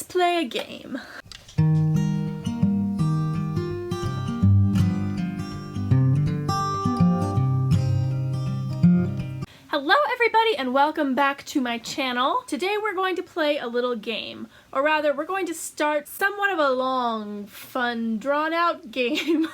let's play a game. Hello everybody and welcome back to my channel. Today we're going to play a little game, or rather we're going to start somewhat of a long, fun, drawn out game.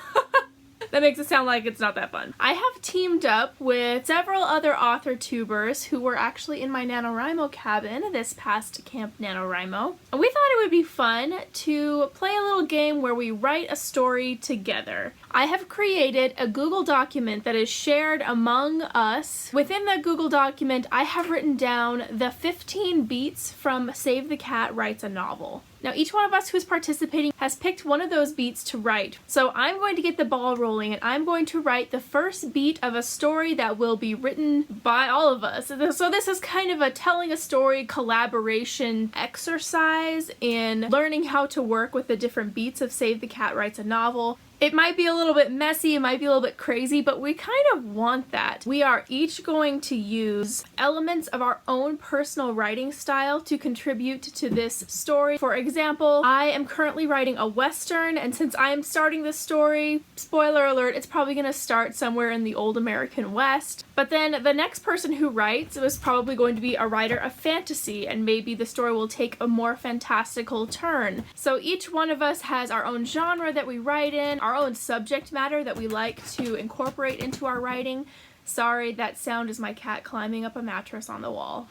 That makes it sound like it's not that fun. I have teamed up with several other author tubers who were actually in my NaNoWriMo cabin this past Camp NaNoWriMo. And we thought it would be fun to play a little game where we write a story together. I have created a Google document that is shared among us. Within that Google document, I have written down the 15 beats from Save the Cat Writes a Novel. Now each one of us who's participating has picked one of those beats to write. So I'm going to get the ball rolling and I'm going to write the first beat of a story that will be written by all of us. So this is kind of a telling a story collaboration exercise in learning how to work with the different beats of Save the Cat Writes a Novel. It might be a little bit messy, it might be a little bit crazy, but we kind of want that. We are each going to use elements of our own personal writing style to contribute to this story. For example, I am currently writing a Western, and since I am starting this story, spoiler alert, it's probably going to start somewhere in the old American West. But then the next person who writes was probably going to be a writer of fantasy, and maybe the story will take a more fantastical turn. So each one of us has our own genre that we write in, our own subject matter that we like to incorporate into our writing. Sorry, that sound is my cat climbing up a mattress on the wall.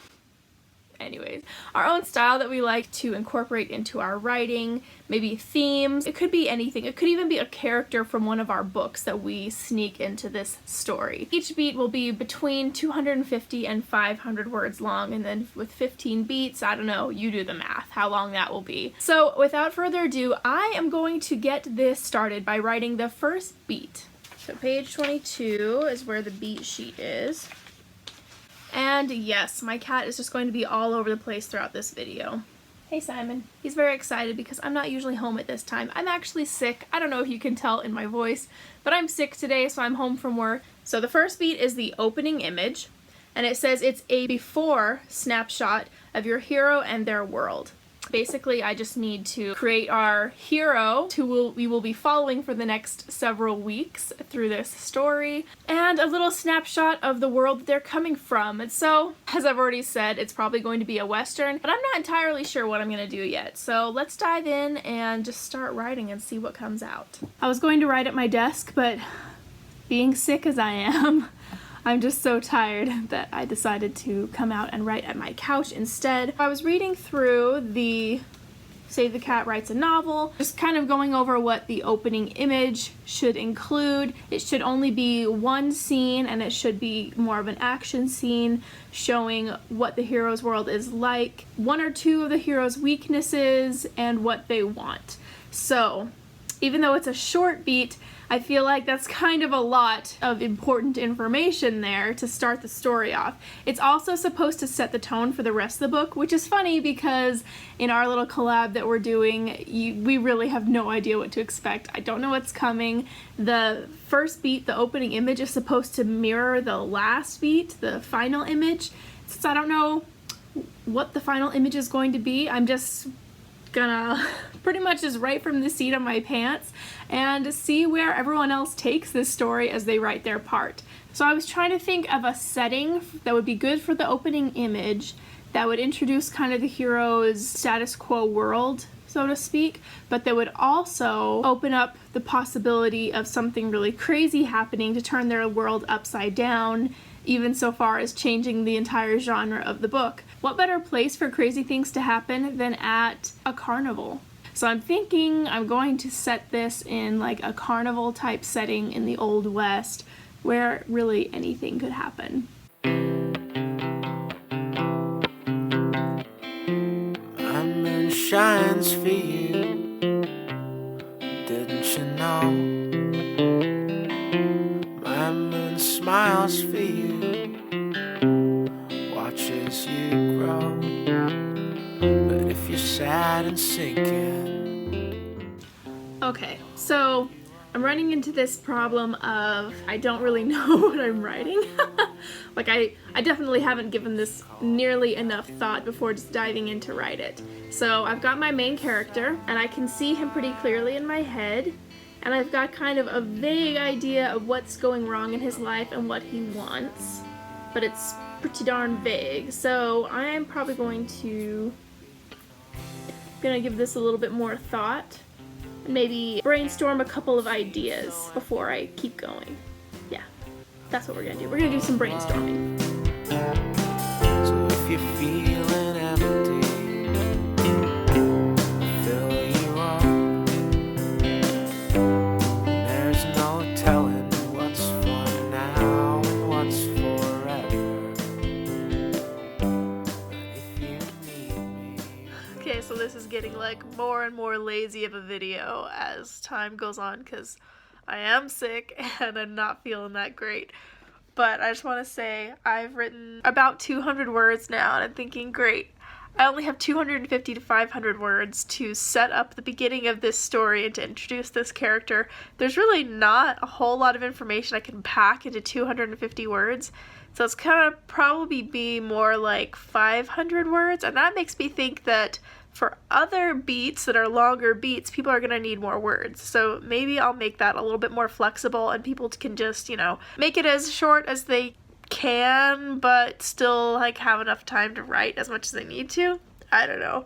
Anyways, our own style that we like to incorporate into our writing, maybe themes, it could be anything. It could even be a character from one of our books that we sneak into this story. Each beat will be between 250 and 500 words long, and then with 15 beats, I don't know, you do the math, how long that will be. So without further ado, I am going to get this started by writing the first beat. So page 22 is where the beat sheet is. And yes, my cat is just going to be all over the place throughout this video. Hey Simon. He's very excited because I'm not usually home at this time. I'm actually sick. I don't know if you can tell in my voice, but I'm sick today, so I'm home from work. So the first beat is the opening image, and it says it's a before snapshot of your hero and their world. Basically, I just need to create our hero who we will be following for the next several weeks through this story, and a little snapshot of the world that they're coming from. And so, as I've already said, it's probably going to be a Western, but I'm not entirely sure what I'm going to do yet. So let's dive in and just start writing and see what comes out. I was going to write at my desk, but being sick as I am, I'm just so tired that I decided to come out and write at my couch instead. I was reading through the Save the Cat Writes a Novel, just kind of going over what the opening image should include. It should only be one scene, and it should be more of an action scene showing what the hero's world is like, one or two of the hero's weaknesses, and what they want. So, even though it's a short beat, I feel like that's kind of a lot of important information there to start the story off. It's also supposed to set the tone for the rest of the book, which is funny because in our little collab that we're doing, we really have no idea what to expect. I don't know what's coming. The first beat, the opening image, is supposed to mirror the last beat, the final image. Since I don't know what the final image is going to be, I'm just gonna pretty much just write from the seat of my pants and see where everyone else takes this story as they write their part. So I was trying to think of a setting that would be good for the opening image that would introduce kind of the hero's status quo world, so to speak, but that would also open up the possibility of something really crazy happening to turn their world upside down, even so far as changing the entire genre of the book. What better place for crazy things to happen than at a carnival? So I'm thinking I'm going to set this in like a carnival type setting in the Old West where really anything could happen. I'm in shines for you, didn't you know? My moon smiles for you, watches you grow. But if you're sad and sinking. Okay, so I'm running into this problem of I don't really know what I'm writing. Like I definitely haven't given this nearly enough thought before just diving in to write it. So I've got my main character, and I can see him pretty clearly in my head, and I've got kind of a vague idea of what's going wrong in his life and what he wants, but it's pretty darn vague. So I'm probably going to give this a little bit more thought, and maybe brainstorm a couple of ideas before I keep going. Yeah, that's what we're gonna do. We're gonna do some brainstorming. So if you're feeling empty, I'll fill you up. There's no telling what's for now and what's forever. But if you need me. Okay, so this is getting like more and more lazy of a video as time goes on because I am sick and I'm not feeling that great. But I just want to say I've written about 200 words now, and I'm thinking, great, I only have 250 to 500 words to set up the beginning of this story and to introduce this character. There's really not a whole lot of information I can pack into 250 words, so it's kind of probably be more like 500 words, and that makes me think that for other beats that are longer beats, people are going to need more words. So maybe I'll make that a little bit more flexible and people can just, make it as short as they can, but still like have enough time to write as much as they need to. I don't know.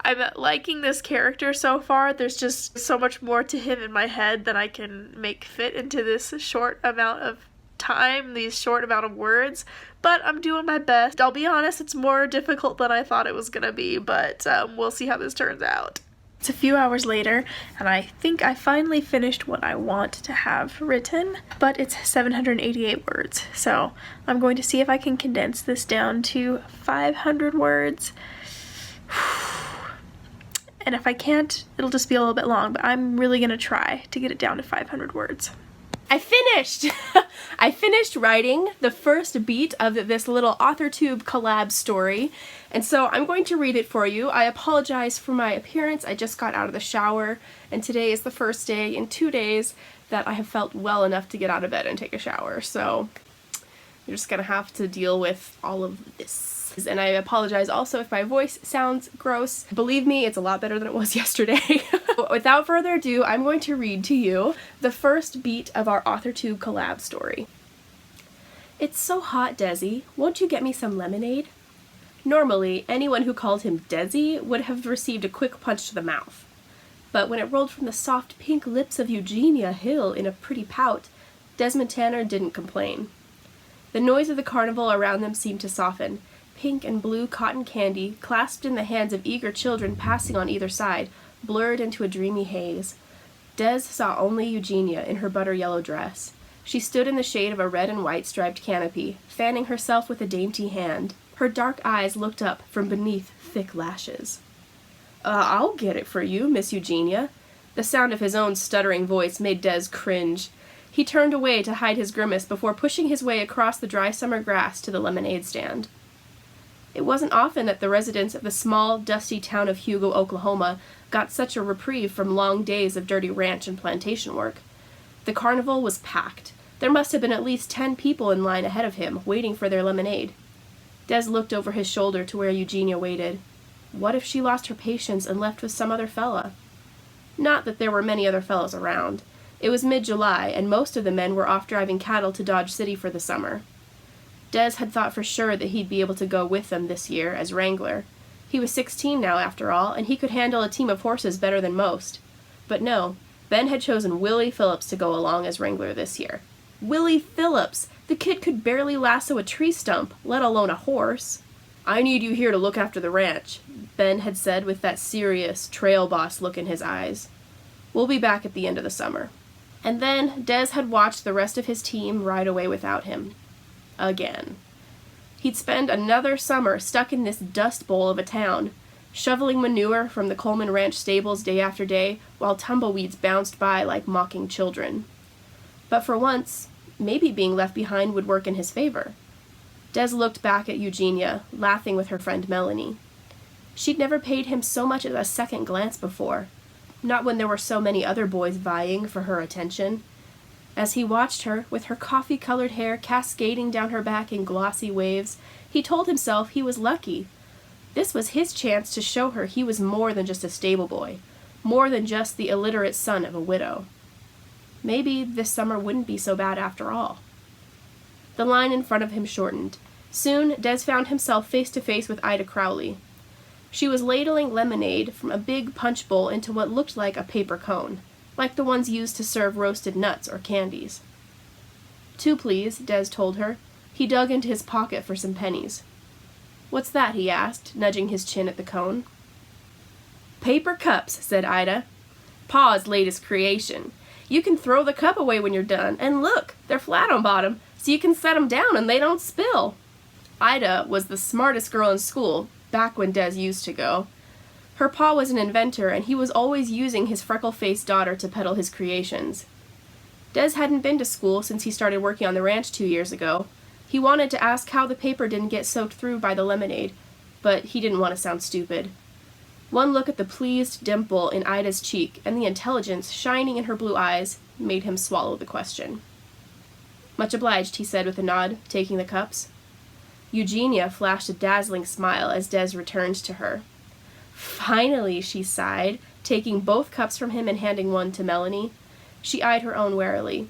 I'm liking this character so far. There's just so much more to him in my head than I can make fit into this short amount of time, these short amount of words, but I'm doing my best. I'll be honest, it's more difficult than I thought it was gonna be, but we'll see how this turns out. It's a few hours later, and I think I finally finished what I want to have written, but it's 788 words, so I'm going to see if I can condense this down to 500 words. And if I can't, it'll just be a little bit long, but I'm really gonna try to get it down to 500 words. I finished! I finished writing the first beat of this little AuthorTube collab story, and so I'm going to read it for you. I apologize for my appearance. I just got out of the shower, and today is the first day in 2 days that I have felt well enough to get out of bed and take a shower, so you're just gonna have to deal with all of this. And I apologize also if my voice sounds gross. Believe me, it's a lot better than it was yesterday. Without further ado, I'm going to read to you the first beat of our AuthorTube collab story. It's so hot, Desi. Won't you get me some lemonade? Normally, anyone who called him Desi would have received a quick punch to the mouth. But when it rolled from the soft pink lips of Eugenia Hill in a pretty pout, Desmond Tanner didn't complain. The noise of the carnival around them seemed to soften. Pink and blue cotton candy, clasped in the hands of eager children passing on either side, blurred into a dreamy haze. Des saw only Eugenia in her butter-yellow dress. She stood in the shade of a red and white striped canopy, fanning herself with a dainty hand. Her dark eyes looked up from beneath thick lashes. I'll get it for you, Miss Eugenia." The sound of his own stuttering voice made Des cringe. He turned away to hide his grimace before pushing his way across the dry summer grass to the lemonade stand. It wasn't often that the residents of the small, dusty town of Hugo, Oklahoma, got such a reprieve from long days of dirty ranch and plantation work. The carnival was packed. There must have been at least 10 people in line ahead of him, waiting for their lemonade. Des looked over his shoulder to where Eugenia waited. What if she lost her patience and left with some other fella? Not that there were many other fellows around. It was mid-July, and most of the men were off driving cattle to Dodge City for the summer. Des had thought for sure that he'd be able to go with them this year as wrangler. He was 16 now, after all, and he could handle a team of horses better than most. But no, Ben had chosen Willie Phillips to go along as wrangler this year. Willie Phillips! The kid could barely lasso a tree stump, let alone a horse. "I need you here to look after the ranch," Ben had said with that serious, trail boss look in his eyes. "We'll be back at the end of the summer." And then Des had watched the rest of his team ride away without him. Again. He'd spend another summer stuck in this dust bowl of a town, shoveling manure from the Coleman Ranch stables day after day while tumbleweeds bounced by like mocking children. But for once, maybe being left behind would work in his favor. Des looked back at Eugenia, laughing with her friend Melanie. She'd never paid him so much as a second glance before, not when there were so many other boys vying for her attention. As he watched her, with her coffee-colored hair cascading down her back in glossy waves, he told himself he was lucky. This was his chance to show her he was more than just a stable boy, more than just the illiterate son of a widow. Maybe this summer wouldn't be so bad after all. The line in front of him shortened. Soon, Des found himself face to face with Ida Crowley. She was ladling lemonade from a big punch bowl into what looked like a paper cone, like the ones used to serve roasted nuts or candies. "Two, please," Des told her. He dug into his pocket for some pennies. "What's that?" he asked, nudging his chin at the cone. "Paper cups," said Ida. "Pa's latest creation. You can throw the cup away when you're done, and look, they're flat on bottom, so you can set them down and they don't spill." Ida was the smartest girl in school, back when Des used to go. Her pa was an inventor, and he was always using his freckle-faced daughter to peddle his creations. Des hadn't been to school since he started working on the ranch 2 years ago. He wanted to ask how the paper didn't get soaked through by the lemonade, but he didn't want to sound stupid. One look at the pleased dimple in Ida's cheek and the intelligence shining in her blue eyes made him swallow the question. "Much obliged," he said with a nod, taking the cups. Eugenia flashed a dazzling smile as Des returned to her. "Finally," she sighed, taking both cups from him and handing one to Melanie. She eyed her own warily.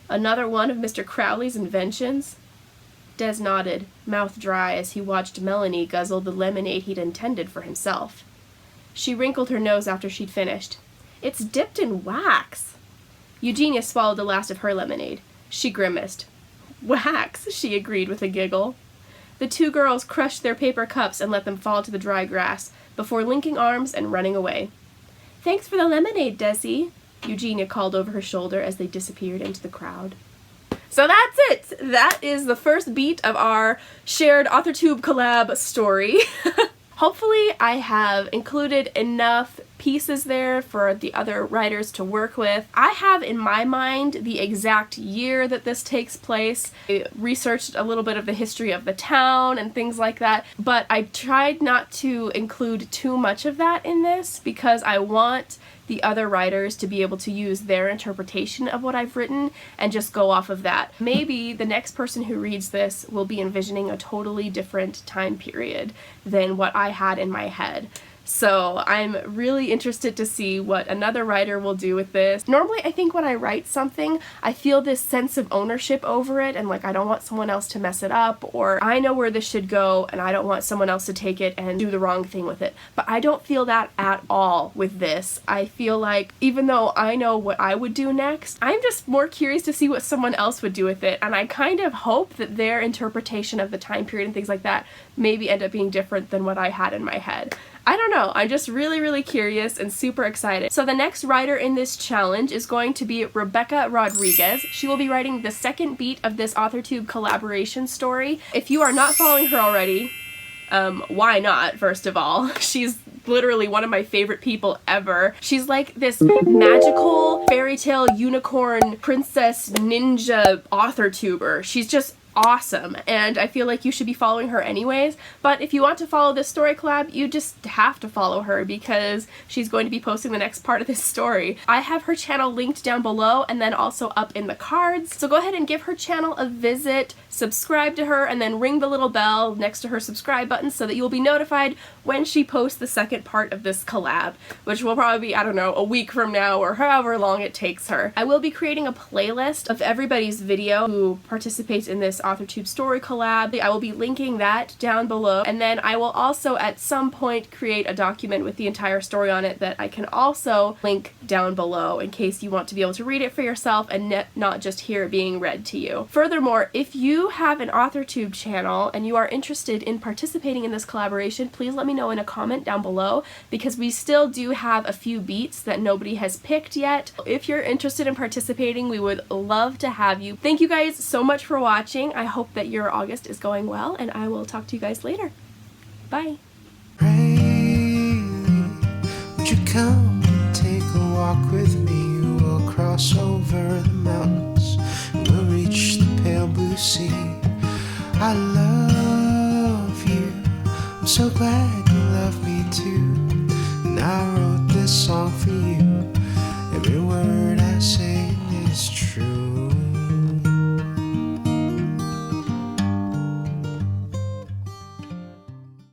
"Another one of Mr. Crowley's inventions?" Des nodded, mouth dry, as he watched Melanie guzzle the lemonade he'd intended for himself. She wrinkled her nose after she'd finished. "It's dipped in wax." Eugenia swallowed the last of her lemonade. She grimaced. "Wax," she agreed with a giggle. The two girls crushed their paper cups and let them fall to the dry grass, before linking arms and running away. "Thanks for the lemonade, Desi," Eugenia called over her shoulder as they disappeared into the crowd. So that's it! That is the first beat of our shared AuthorTube collab story. Hopefully I have included enough pieces there for the other writers to work with. I have in my mind the exact year that this takes place. I researched a little bit of the history of the town and things like that, but I tried not to include too much of that in this because I want the other writers to be able to use their interpretation of what I've written and just go off of that. Maybe the next person who reads this will be envisioning a totally different time period than what I had in my head. So I'm really interested to see what another writer will do with this. Normally I think when I write something, I feel this sense of ownership over it and like I don't want someone else to mess it up, or I know where this should go and I don't want someone else to take it and do the wrong thing with it. But I don't feel that at all with this. I feel like even though I know what I would do next, I'm just more curious to see what someone else would do with it, and I kind of hope that their interpretation of the time period and things like that maybe end up being different than what I had in my head. I don't know, I'm just really curious and super excited. So the next writer in this challenge is going to be Rebecca Rodriguez. She will be writing the second beat of this AuthorTube collaboration story. If you are not following her already, why not, first of all? She's literally one of my favorite people ever. She's like this magical fairy tale unicorn princess ninja author-tuber. She's just awesome, and I feel like you should be following her anyways, but if you want to follow this story collab, you just have to follow her because she's going to be posting the next part of this story. I have her channel linked down below and then also up in the cards, so go ahead and give her channel a visit, subscribe to her, and then ring the little bell next to her subscribe button so that you will be notified when she posts the second part of this collab, which will probably be, I don't know, a week from now or however long it takes her. I will be creating a playlist of everybody's video who participates in this AuthorTube story collab. I will be linking that down below, and then I will also at some point create a document with the entire story on it that I can also link down below in case you want to be able to read it for yourself and not just hear it being read to you. Furthermore, if you have an AuthorTube channel and you are interested in participating in this collaboration, please let me know in a comment down below because we still do have a few beats that nobody has picked yet. If you're interested in participating, we would love to have you. Thank you guys so much for watching. I hope that your August is going well, and I will talk to you guys later. Bye. Rain, would you come and take a walk with me? We'll cross over the mountains and we'll reach the pale blue sea. I love you, I'm so glad you love me too. And I wrote this song for you. Every word I say is true.